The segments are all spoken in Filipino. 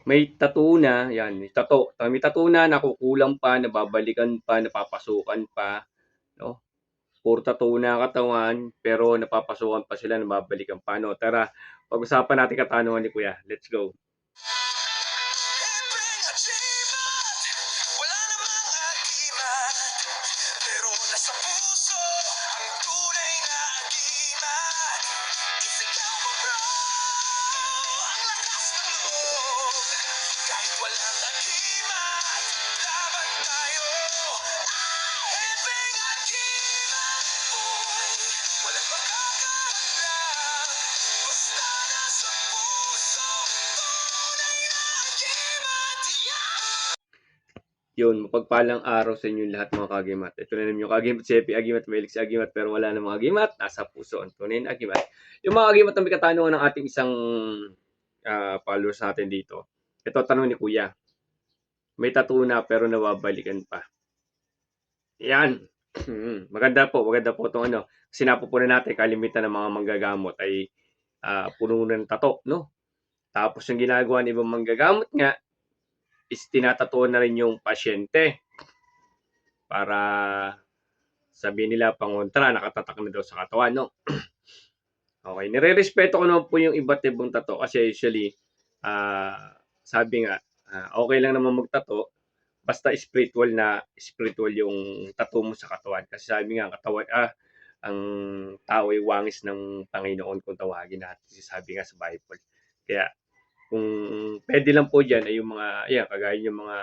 may tattoo na, yan, may tattoo na, nakukulang pa, nababalikan pa, napapasukan pa, no? Puro tattoo na ang katawan, pero napapasukan pa sila, nababalikan pa, no? Tara, pag-usapan natin katanungan ni Kuya. Let's go. Wala namang agimat, pero nasa puso ang tunay na agimat. Isigaw mo bro, ang lakas ng loob. Kahit walang agimat, laban tayo. Hepeng agimat, boy, walang makakahadlang. Basta nasa puso, tunay na agimat. Yun, mapagpalang araw sa inyong lahat mga kagimat. Ito na naman yung kagimat, Sepi Agimat, Felix Agimat, pero wala namang agimat, nasa puso ang tunay na agimat. Yung mga agimat na may katanungan ng ating isang followers natin dito. Ito, tanong ni Kuya. May tattoo na pero nababalikan pa. Yan. Maganda po itong ano. Sinapo po na natin, kalimitan ng mga manggagamot ay puno ng tato, no? Tapos yung ginagawa ng ibang manggagamot nga, is tinatatuan na rin yung pasyente para sabihin nila pangontra, nakatatak na daw sa katawan, no? Okay, nire-respeto ko naman po yung iba't ibang tato kasi usually, sabi nga, okay lang naman magtato basta spiritual yung tattoo mo sa katawan. Kasi sabi nga, katawan, ang tao ay wangis ng Panginoon kung tawagin natin. Sabi nga sa Bible. Kaya, kung pwede lang po dyan ay yung mga, kagaya yung mga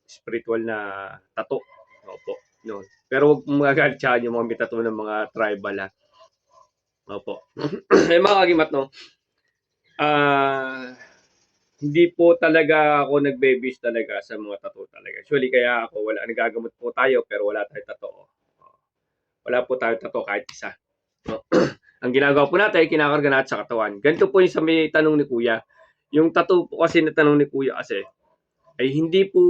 spiritual na tato. Opo. No. Pero huwag magagalit siya yung mga may tattoo ng mga tribal ha. Opo. May mga kagimat, no? Hindi po talaga ako nagbe-base talaga sa mga tattoo talaga. Actually, kaya ako wala, nagagamot po tayo pero wala tayong tattoo. Wala po tayong tattoo kahit isa. No? Ang ginagawa po natin ay kinakarga natin sa katawan. Ganito po yung sa may tanong ni Kuya. Yung tattoo po kasi na tanong ni Kuya kasi ay hindi po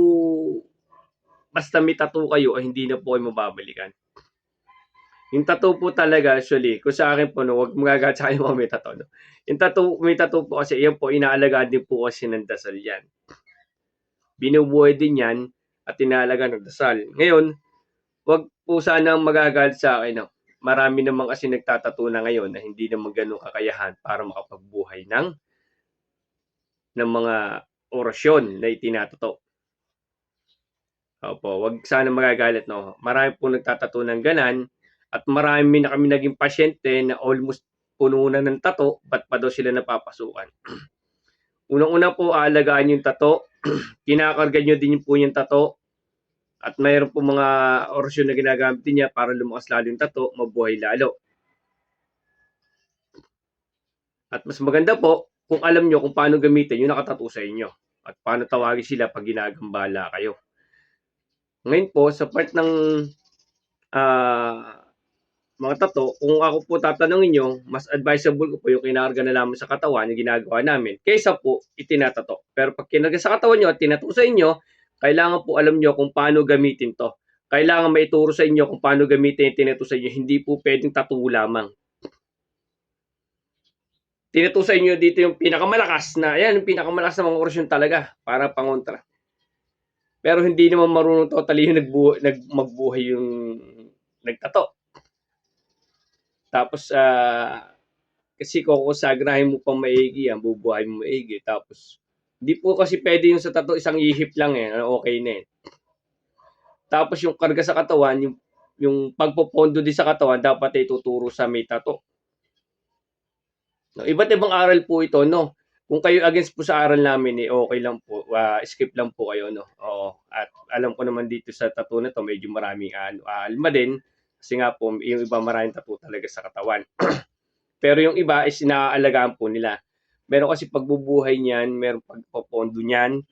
basta may tattoo kayo ay hindi na po kayo mababalikan. Yung tattoo po talaga actually, kung sa akin po, no, huwag magagalit sa akin mga may tattoo. No? Yung tattoo, may tattoo po kasi yan po, inaalagaan din po kasi ng dasal yan. Binubuhay din yan at inaalagaan ng dasal. Ngayon, huwag po sanang magagalit sa akin. No? Marami naman kasi nagtatato na ngayon na hindi naman ganun kakayahan para makapagbuhay ng mga orasyon na itinatato. Opo, wag sana magagalit, no. Marami po nagtatato ng ganan at marami na kami naging pasyente na almost puno na ng tato, ba't pa daw sila napapasukan? Unang-una po, aalagaan yung tato. Kinakarga nyo din po yung tato. At mayroon po mga orasyon na ginagamit niya para lumakas lalo yung tato, mabuhay lalo. At mas maganda po, kung alam nyo kung paano gamitin yung nakatato sa inyo. At paano tawagin sila pag ginagambala kayo. Ngayon po, sa part ng mga tato, kung ako po tatanungin nyo, mas advisable ko po yung kinakarga na lamang sa katawan, yung ginagawa namin, kaysa po itinatato. Pero pag kinarga sa katawan nyo at tinato sa inyo, kailangan po alam nyo kung paano gamitin to. Kailangan maituro sa inyo kung paano gamitin yung tinato sa inyo. Hindi po pwedeng tattoo lamang. Tinato sa inyo dito yung pinakamalakas na, yan, yung pinakamalakas na mga orasyon talaga para pangontra. Pero hindi naman marunong totally yung magbuhay yung nagtato. Tapos, kasi kukonsagrahin mo pang maigi yan, bubuhay mo maigi. Tapos, hindi po kasi pwede yung sa tato, isang ihip lang okay na Tapos yung karga sa katawan, yung pagpopondo din sa katawan, dapat ituturo sa may tato. No, iba't ibang aral po ito, no? Kung kayo against po sa aral namin, okay lang po. Skip lang po kayo, no? Oo. At alam ko naman dito sa tattoo na to, medyo maraming alma din. Kasi nga po, yung iba maraming tattoo talaga sa katawan. Pero yung iba is inaalagaan po nila. Meron kasi pagbubuhay niyan, meron pagpopondo niyan.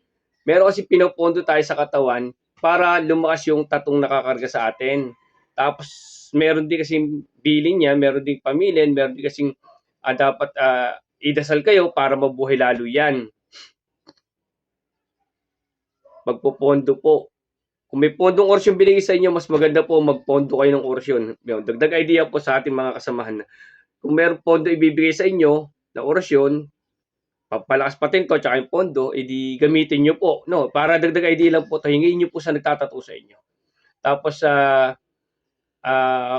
Meron kasi pinopondo tayo sa katawan para lumakas yung tatong nakakarga sa atin. Tapos meron din kasing bilin niya, meron din pamilin, meron din kasing dapat idasal kayo para mabuhay lalo yan. Magpopondo po. Kung may pondong orasyon binigay sa inyo, mas maganda po magpondo kayo ng orasyon. Dagdag idea po sa ating mga kasamahan. Kung meron pondo ibibigay sa inyo na orasyon, pampalakas patin ko tsaka yung pondo, edi gamitin nyo po. No? Para dagdag idea lang po, hingin nyo po sa nagtatato sa inyo. Tapos,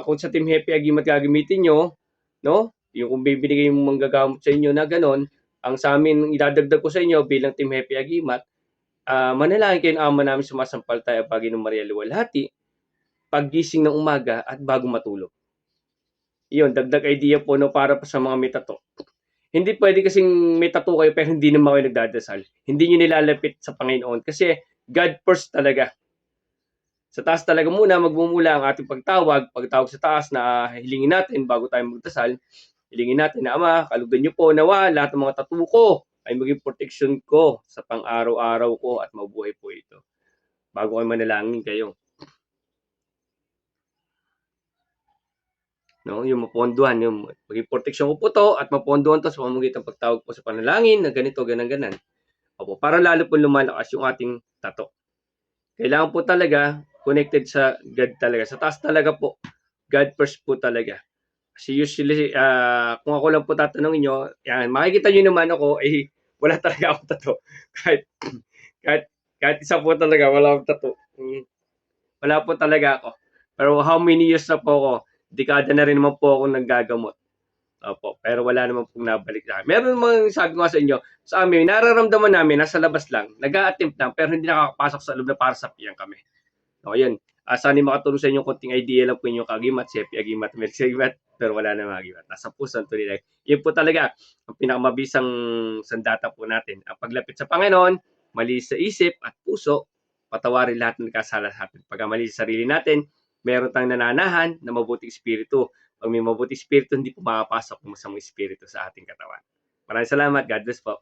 kung sa Team Happy Agimat gagamitin nyo, no? Yung kung bibigay yung manggagamot sa inyo na ganon, ang sa amin, idadagdag ko sa inyo bilang Team Happy Agimat, manalangin kayo ng ama namin sumasampalataya bagay ng Maria Luwalhati, paggising ng umaga at bago matulog. Yun, dagdag idea po no, para pa sa mga may tato. Hindi pwede kasing may tattoo kayo pero hindi naman kayo nagdadasal. Hindi nyo nilalapit sa Panginoon kasi God first talaga. Sa taas talaga muna magmumula ang ating pagtawag sa taas na hilingin natin bago tayo magdasal. Hilingin natin na Ama, kalugdan niyo po nawa lahat ng mga tattoo ko ay maging protection ko sa pang-araw-araw ko at mabuhay po ito. Bago kayo manalangin kayo. No, yung maponduhan, yung maging protection ko po to at maponduhan to sa pamamagitan ng pagtawag po sa panalangin na ganito, ganan. Opo, para lalo po lumalakas yung ating tato. Kailangan po talaga connected sa God talaga. Sa taas talaga po. God first po talaga. Kasi usually, kung ako lang po tatanungin nyo, yan, makikita nyo naman ako, wala talaga akong tato. kahit, kahit isa po talaga, wala akong tato. Wala po talaga ako. Pero how many years na po ako, dekada na rin naman po ako naggagamot. Opo, pero wala naman pong nabalik sa akin. Meron mga sabi ko nga sa inyo, sa amin, nararamdaman namin, nasa labas lang, nag-a-attempt lang, pero hindi nakakapasok sa loob na para sa piyan kami. So, yun. Sana makatulong sa inyo konting idea lang po inyong kagimat, Sepi Agimat, Melsi Agimat, pero wala na mga agimat. Nasa puso ang tunay. Yun po talaga ang pinakamabisang sandata po natin. Ang paglapit sa Panginoon, mali sa isip at puso, patawarin lahat ng kasala sa atin. Pag mali sa sarili natin, meron tayong nananahan na mabuting espiritu. Pag may mabuting espiritu, hindi po makapasok ng masamang espiritu sa ating katawan. Maraming salamat. God bless po.